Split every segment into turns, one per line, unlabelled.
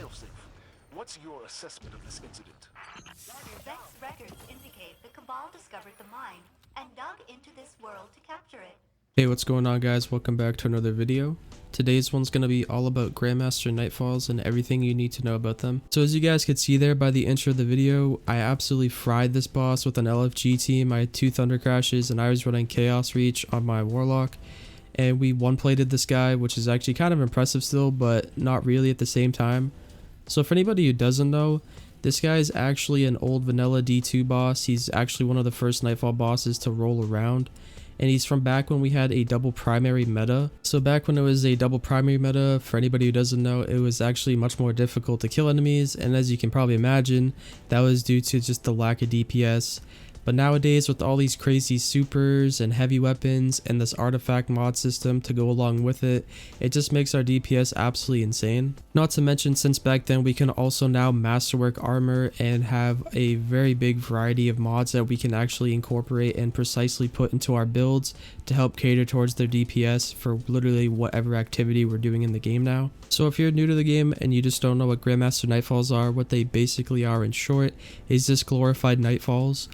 Joseph, what's your assessment of this incident?
Vex records indicate the Cabal discovered the mine and dug into this world to capture it.
Hey, what's going on, guys? Welcome back to another video. Today's one's going to be all about Grandmaster Nightfalls and everything you need to know about them. So as you guys could see there by the intro of the video, I absolutely fried this boss with an LFG team. I had 2 Thunder Crashes and I was running Chaos Reach on my Warlock. And we one-plated this guy, which is actually kind of impressive still, but not really at the same time. So for anybody who doesn't know, this guy is actually an old vanilla D2 boss. He's actually one of the first Nightfall bosses to roll around. And he's from back when we had a double primary meta. So back when it was a double primary meta, for anybody who doesn't know, it was actually much more difficult to kill enemies. And as you can probably imagine, that was due to just the lack of DPS. But nowadays, with all these crazy supers and heavy weapons and this artifact mod system to go along with it, it just makes our DPS absolutely insane. Not to mention, since back then we can also now masterwork armor and have a very big variety of mods that we can actually incorporate and precisely put into our builds to help cater towards their DPS for literally whatever activity we're doing in the game now. So if you're new to the game and you just don't know what Grandmaster Nightfalls are, what they basically are in short is just glorified Nightfalls.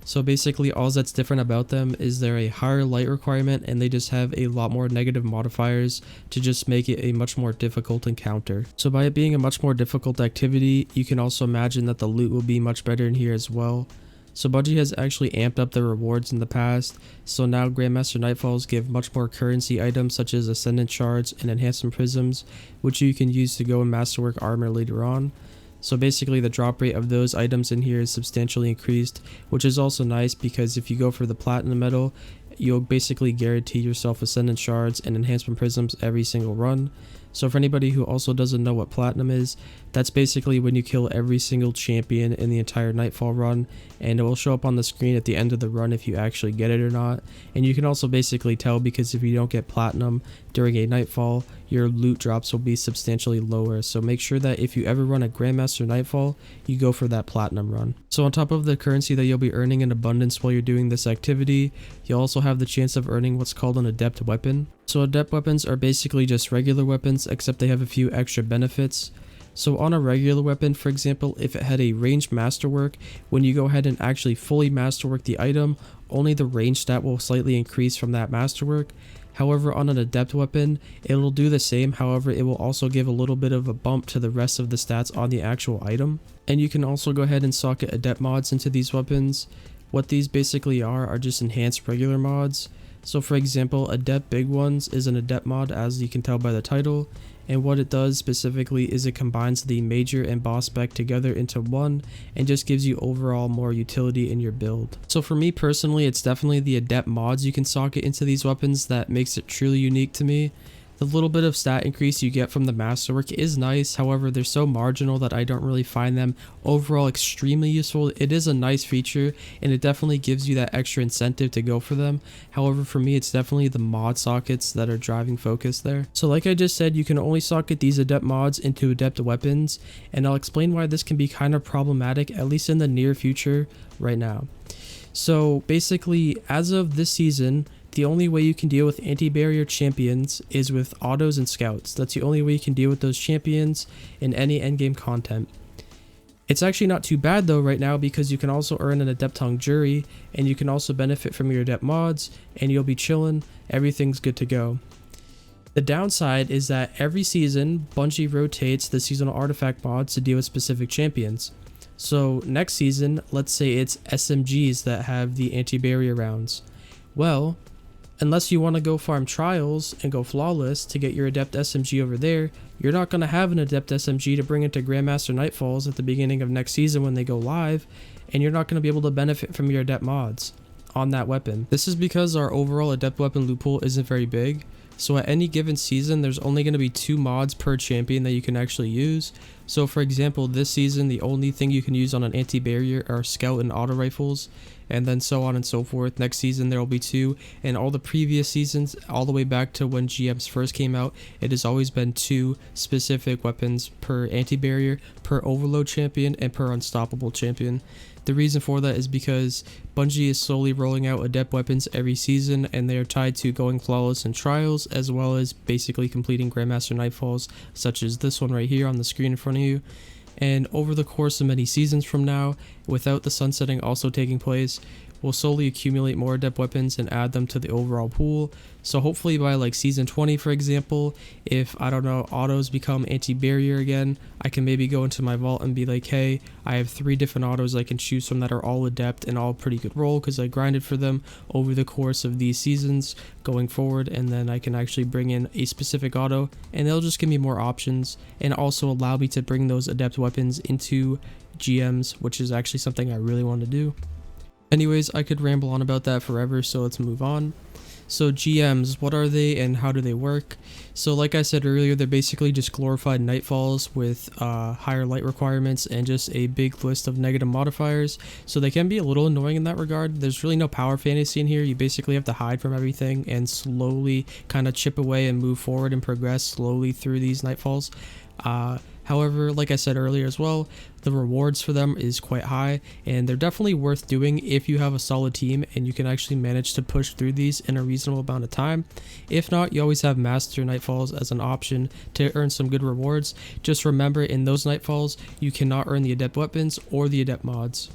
So basically all that's different about them is they're a higher light requirement and they just have a lot more negative modifiers to just make it a much more difficult encounter. So by it being a much more difficult activity, you can also imagine that the loot will be much better in here as well. So Bungie has actually amped up their rewards in the past, so now Grandmaster Nightfalls give much more currency items such as Ascendant Shards and Enhancement Prisms, which you can use to go and masterwork armor later on. So basically the drop rate of those items in here is substantially increased, which is also nice because if you go for the platinum medal, you'll basically guarantee yourself Ascendant Shards and Enhancement Prisms every single run. So for anybody who also doesn't know what platinum is, that's basically when you kill every single champion in the entire Nightfall run, and it will show up on the screen at the end of the run if you actually get it or not. And you can also basically tell because if you don't get platinum during a Nightfall, your loot drops will be substantially lower. So make sure that if you ever run a Grandmaster Nightfall, you go for that platinum run. So on top of the currency that you'll be earning in abundance while you're doing this activity, you'll also have the chance of earning what's called an Adept weapon. So Adept weapons are basically just regular weapons, except they have a few extra benefits. So on a regular weapon, for example, if it had a ranged masterwork, when you go ahead and actually fully masterwork the item, only the range stat will slightly increase from that masterwork. However, on an Adept weapon, it will do the same, however it will also give a little bit of a bump to the rest of the stats on the actual item. And you can also go ahead and socket Adept mods into these weapons. What these basically are just enhanced regular mods. So for example, Adept Big Ones is an Adept mod, as you can tell by the title, and what it does specifically is it combines the major and boss spec together into one and just gives you overall more utility in your build. So for me personally, it's definitely the Adept mods you can socket into these weapons that makes it truly unique to me. The little bit of stat increase you get from the masterwork is nice, however they're so marginal that I don't really find them overall extremely useful. It is a nice feature and it definitely gives you that extra incentive to go for them. However, for me it's definitely the mod sockets that are driving focus there. So like I just said, you can only socket these Adept mods into Adept weapons, and I'll explain why this can be kind of problematic, at least in the near future right now. So basically, as of this season, the only way you can deal with anti-barrier champions is with autos and scouts. That's the only way you can deal with those champions in any endgame content. It's actually not too bad though right now because you can also earn an Adept Tongue Jury and you can also benefit from your Adept mods and you'll be chilling. Everything's good to go. The downside is that every season, Bungie rotates the seasonal artifact mods to deal with specific champions. So next season, let's say it's SMGs that have the anti-barrier rounds. Well, unless you want to go farm trials and go flawless to get your Adept SMG over there, you're not going to have an Adept SMG to bring into Grandmaster Nightfalls at the beginning of next season when they go live, and you're not going to be able to benefit from your Adept mods on that weapon. This is because our overall Adept weapon loot pool isn't very big, so at any given season there's only going to be 2 mods per champion that you can actually use. So for example, this season the only thing you can use on an anti-barrier are scout and auto rifles, and then so on and so forth. Next season there will be 2, and all the previous seasons all the way back to when GMs first came out, it has always been 2 specific weapons per anti-barrier, per overload champion, and per unstoppable champion. The reason for that is because Bungie is slowly rolling out Adept weapons every season, and they are tied to going flawless in trials, as well as basically completing Grandmaster Nightfalls, such as this one right here on the screen in front of you. And over the course of many seasons from now, without the sunsetting also taking place, we'll slowly accumulate more Adept weapons and add them to the overall pool. So hopefully by like season 20, for example, if, I don't know, autos become anti-barrier again, I can maybe go into my vault and be like, hey, I have 3 different autos I can choose from that are all Adept and all pretty good roll because I grinded for them over the course of these seasons going forward, and then I can actually bring in a specific auto and they'll just give me more options and also allow me to bring those Adept weapons into GMs, which is actually something I really want to do. Anyways, I could ramble on about that forever, so let's move on. So GMs, what are they and how do they work? So like I said earlier, they're basically just glorified nightfalls with higher light requirements and just a big list of negative modifiers. So they can be a little annoying in that regard. There's really no power fantasy in here. You basically have to hide from everything and slowly kind of chip away and move forward and progress slowly through these nightfalls. However, like I said earlier as well, the rewards for them is quite high and they're definitely worth doing if you have a solid team and you can actually manage to push through these in a reasonable amount of time. If not, you always have Master Nightfalls as an option to earn some good rewards. Just remember, in those Nightfalls, you cannot earn the Adept weapons or the Adept mods.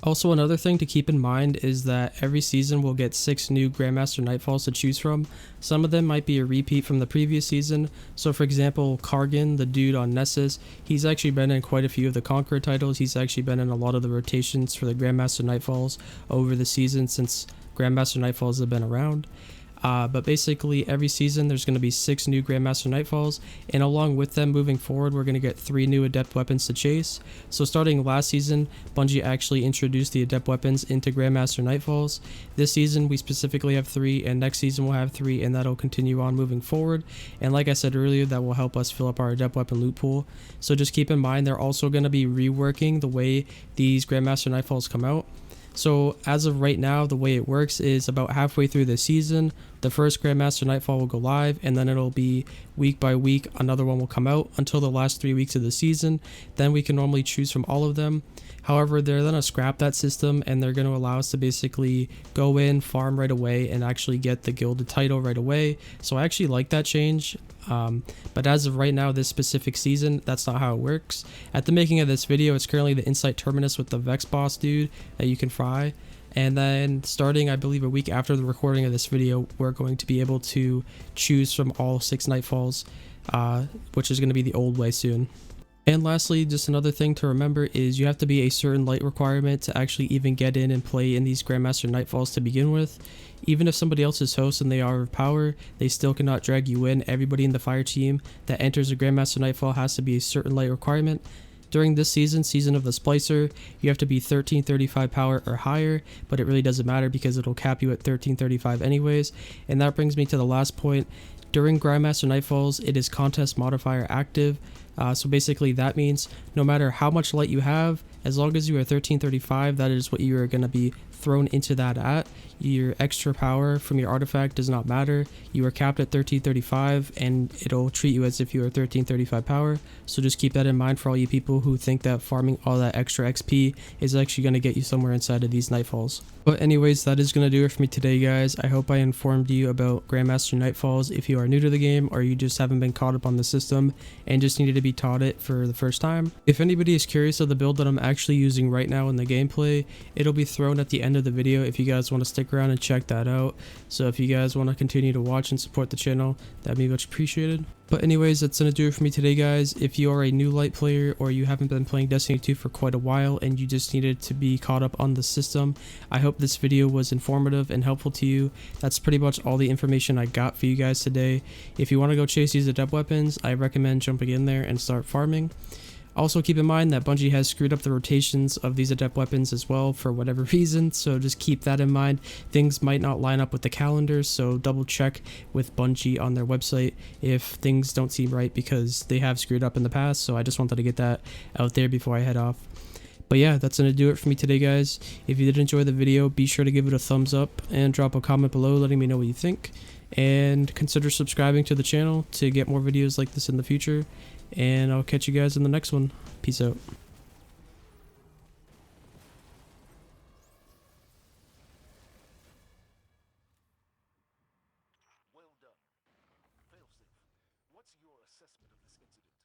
Also, another thing to keep in mind is that every season we'll get 6 new Grandmaster Nightfalls to choose from. Some of them might be a repeat from the previous season. So for example, Kargan, the dude on Nessus, he's actually been in quite a few of the Conqueror titles. He's actually been in a lot of the rotations for the Grandmaster Nightfalls over the season since Grandmaster Nightfalls have been around. But basically every season there's going to be 6 new Grandmaster Nightfalls, and along with them moving forward we're going to get 3 new Adept weapons to chase. So starting last season, Bungie actually introduced the Adept weapons into Grandmaster Nightfalls. This season we specifically have 3, and next season we'll have 3, and that'll continue on moving forward. And like I said earlier, that will help us fill up our Adept weapon loot pool. So just keep in mind they're also going to be reworking the way these Grandmaster Nightfalls come out. So as of right now, the way it works is about halfway through the season, the first Grandmaster Nightfall will go live, and then it'll be week by week another one will come out until the last 3 weeks of the season. Then we can normally choose from all of them. However, they're going to scrap that system and they're going to allow us to basically go in, farm right away, and actually get the gilded title right away. So I actually like that change. But as of right now, this specific season, that's not how it works. At the making of this video, it's currently the Insight Terminus with the Vex boss dude that you can fry. And then starting, I believe, a week after the recording of this video, we're going to be able to choose from all 6 Nightfalls, which is going to be the old way soon. And lastly, just another thing to remember is you have to be a certain light requirement to actually even get in and play in these Grandmaster Nightfalls to begin with. Even if somebody else is host and they are of power, they still cannot drag you in. Everybody in the fire team that enters a Grandmaster Nightfall has to be a certain light requirement. During this season of the Splicer, you have to be 1335 power or higher, but it really doesn't matter because it'll cap you at 1335 anyways. And that brings me to the last point. During Grandmaster Nightfalls, it is contest modifier active. So basically that means no matter how much light you have, as long as you are 1335, that is what you are going to be thrown into that at. Your extra power from your artifact does not matter. You are capped at 1335 and it'll treat you as if you are 1335 power. So just keep that in mind for all you people who think that farming all that extra XP is actually going to get you somewhere inside of these Nightfalls. But anyways, that is going to do it for me today, guys. I hope I informed you about Grandmaster Nightfalls if you are new to the game or you just haven't been caught up on the system and just needed to be taught it for the first time. If anybody is curious of the build that I'm actually using right now in the gameplay, it'll be thrown at the end of the video if you guys want to stick around and check that out. So if you guys want to continue to watch and support the channel, that'd be much appreciated. But anyways, that's gonna do it for me today, guys. If you are a new light player or you haven't been playing Destiny 2 for quite a while and you just needed to be caught up on the system, I hope this video was informative and helpful to you. That's pretty much all the information I got for you guys today. If you want to go chase these Adept weapons, I recommend jumping in there and start farming. Also keep in mind that Bungie has screwed up the rotations of these Adept weapons as well for whatever reason, so just keep that in mind. Things might not line up with the calendar, so double check with Bungie on their website if things don't seem right because they have screwed up in the past. So I just wanted to get that out there before I head off. But yeah, that's going to do it for me today, guys. If you did enjoy the video, be sure to give it a thumbs up and drop a comment below letting me know what you think. And consider subscribing to the channel to get more videos like this in the future. And I'll catch you guys in the next one. Peace out.
What's your assessment of this incident?